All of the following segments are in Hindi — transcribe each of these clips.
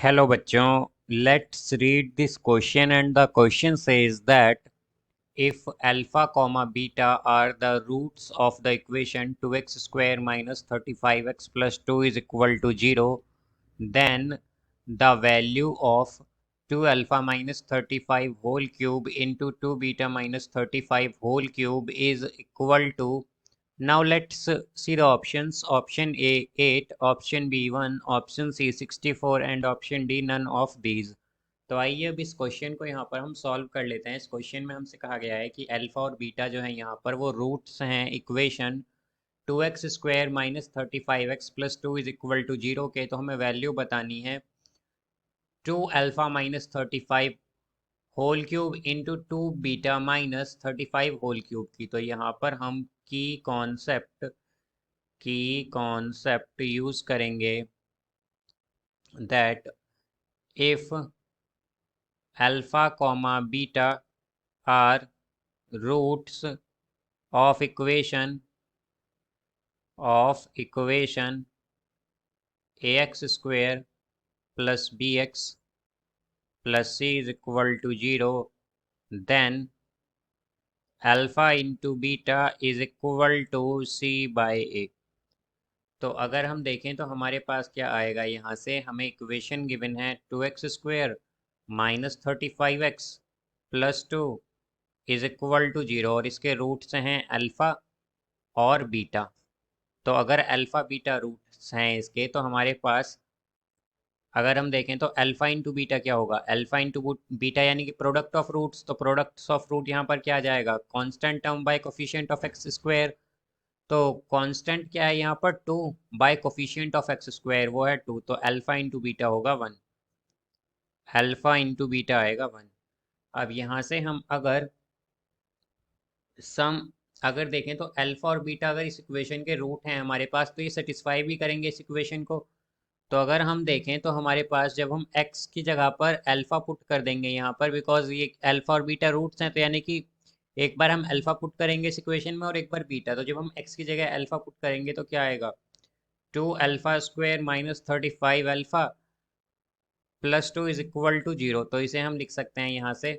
Hello बच्चों, let's read this question and the question says that if alpha comma beta are the roots of the equation 2x square minus 35x plus 2 is equal to 0, then the value of 2 alpha minus 35 whole cube into 2 beta minus 35 whole cube is equal to. Now let's see the options. Option A 8, option B 1, option C 64 and option D none of these. तो आइए अब इस क्वेश्चन को यहाँ पर हम सॉल्व कर लेते हैं। इस क्वेश्चन में हमसे कहा गया है कि अल्फा और बीटा जो है यहाँ पर वो रूट्स हैं equation 2x square minus 35x plus 2 is equal to 0 के। तो हमें वैल्यू बतानी है 2 alpha minus 35 whole cube into 2 beta minus 35 whole cube की। तो यहाँ पर हम की कॉन्सेप्ट यूज करेंगे that if alpha comma beta are roots of equation ax square plus bx plus c is equal to 0, then alpha into beta is equal to c by a। तो अगर हम देखें तो हमारे पास क्या आएगा, यहाँ से हमें इक्वेशन गिवन है 2x square minus 35x plus 2 is equal to 0 और इसके रूट्स हैं अल्फ़ा और बीटा। तो अगर अल्फ़ा बीटा रूट्स हैं इसके, तो हमारे पास अगर हम देखें तो अल्फ़ा इंटू बीटा क्या होगा, अल्फ़ा इंटू बीटा यानी कि प्रोडक्ट ऑफ रूट्स। तो प्रोडक्ट्स ऑफ रूट यहाँ पर क्या आ जाएगा, constant term by coefficient of x square. तो कांस्टेंट क्या है यहाँ पर 2 bye coefficient of x square, वो है 2। तो अल्फ़ा इंटू बीटा होगा 1, अल्फ़ा इंटू बीटा आएगा 1। अब यहाँ से हम अगर देखें तो अल्फ़ा और बीटा अगर इस इक्वेशन के रूट हैं हमारे पास, तो ये सेटिस्फाई भी करेंगे इस इक्वेशन को। तो अगर हम देखें तो हमारे पास जब हम x की जगह पर अल्फ़ा पुट कर देंगे यहाँ पर, बिकॉज ये अल्फ़ा और बीटा रूट्स हैं, तो यानी कि एक बार हम अल्फ़ा पुट करेंगे इस इक्वेशन में और एक बार बीटा। तो जब हम x की जगह अल्फ़ा पुट करेंगे तो क्या आएगा, 2 alpha square minus 35 alpha plus 2 is equal to 0। तो इसे हम लिख सकते हैं यहाँ से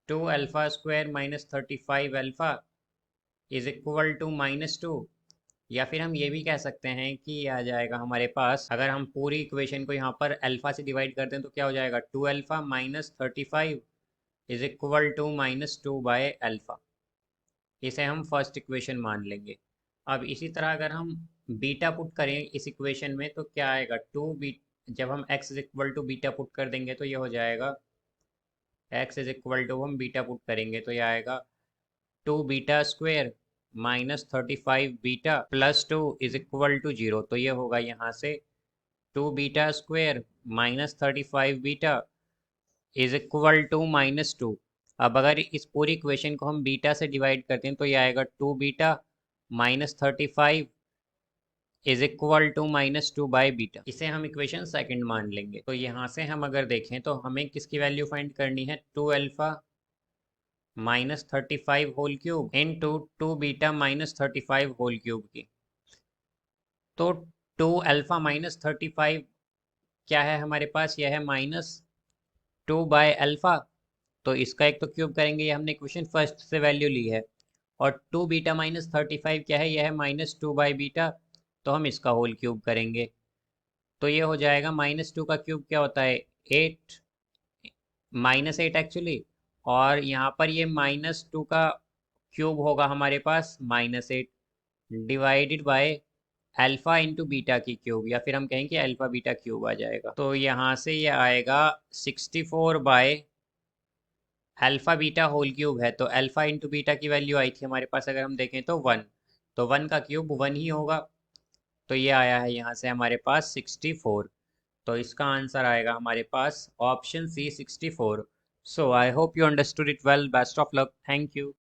2 alpha square minus 35 alpha is equal to -2। या फिर हम ये भी कह सकते हैं कि ये आ जाएगा हमारे पास, अगर हम पूरी इक्वेशन को यहाँ पर अल्फ़ा से डिवाइड कर दें तो क्या हो जाएगा, 2 alpha minus 35 is equal to -2 by alpha. इसे हम फर्स्ट इक्वेशन मान लेंगे। अब इसी तरह अगर हम बीटा पुट करें इस इक्वेशन में तो क्या आएगा, जब हम x is equal to beta put कर देंगे तो ये हो जाएगा x इज इक्वल टू, हम बीटा पुट करेंगे तो ये आएगा 2 beta square minus 35 beta plus 2 is equal to 0। तो ये होगा यहाँ से 2 beta square minus 35 beta is equal to -2। अब अगर इस पूरी इक्वेशन को हम बीटा से डिवाइड करते हैं तो ये आएगा 2 beta minus 35 is equal to -2 by beta. इसे हम इक्वेशन सेकंड मान लेंगे। तो यहाँ से हम अगर देखें तो हमें किसकी वैल्यू फाइंड करनी है, 2 alpha minus 35 whole cube into 2 beta minus 35 whole cube की। तो 2 अल्फ़ा माइनस 35 क्या है हमारे पास, यह है -2 बाय अल्फ़ा। तो इसका एक तो क्यूब करेंगे, ये हमने इक्वेशन फर्स्ट से वैल्यू ली है। और 2 बीटा माइनस 35 क्या है, यह है -2 बाय बीटा। तो हम इसका होल क्यूब करेंगे तो ये हो जाएगा -2 का क्यूब क्या होता है, 8, -8 एक्चुअली। और यहाँ पर ये -2 का क्यूब होगा हमारे पास -8 divided by alpha into beta की क्यूब, या फिर हम कहें कि अल्फ़ा बीटा क्यूब आ जाएगा। तो यहाँ से ये आएगा 64 by alpha beta whole cube है। तो अल्फ़ा इंटू बीटा की वैल्यू आई थी हमारे पास, अगर हम देखें तो 1, तो 1 का क्यूब 1 ही होगा। तो ये आया है यहाँ से हमारे पास 64। तो इसका आंसर आएगा हमारे पास option C 64। So I hope you understood it well. Best of luck, thank you.